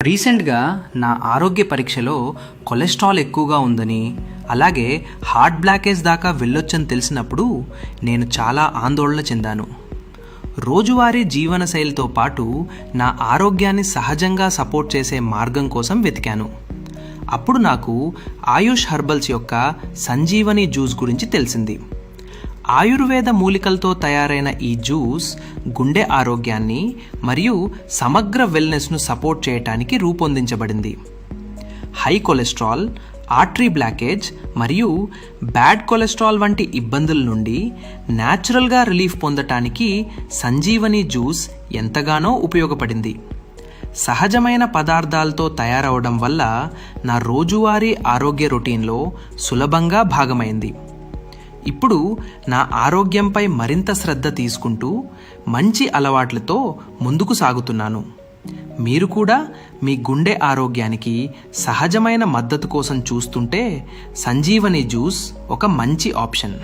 రీసెంట్గా నా ఆరోగ్య పరీక్షలో కొలెస్ట్రాల్ ఎక్కువగా ఉందని, అలాగే హార్ట్ బ్లాకేజ్ దాకా వెళ్ళొచ్చని తెలిసినప్పుడు నేను చాలా ఆందోళన చెందాను. రోజువారీ జీవనశైలితో పాటు నా ఆరోగ్యాన్ని సహజంగా సపోర్ట్ చేసే మార్గం కోసం వెతికాను. అప్పుడు నాకు ఆయుష్ హెర్బల్స్ యొక్క సంజీవని జ్యూస్ గురించి తెలిసింది. ఆయుర్వేద మూలికలతో తయారైన ఈ జ్యూస్ గుండె ఆరోగ్యాన్ని మరియు సమగ్ర వెల్నెస్ను సపోర్ట్ చేయడానికి రూపొందించబడింది. హై కొలెస్ట్రాల్, ఆర్టరీ బ్లాకేజ్ మరియు బ్యాడ్ కొలెస్ట్రాల్ వంటి ఇబ్బందుల నుండి న్యాచురల్గా రిలీఫ్ పొందటానికి సంజీవని జ్యూస్ ఎంతగానో ఉపయోగపడింది. సహజమైన పదార్థాలతో తయారవడం వల్ల నా రోజువారీ ఆరోగ్య రొటీన్లో సులభంగా భాగమైంది. ఇప్పుడు నా ఆరోగ్యంపై మరింత శ్రద్ధ తీసుకుంటూ మంచి అలవాట్లతో ముందుకు సాగుతున్నాను. మీరు కూడా మీ గుండె ఆరోగ్యానికి సహజమైన మద్దతు కోసం చూస్తుంటే సంజీవని జ్యూస్ ఒక మంచి ఆప్షన్.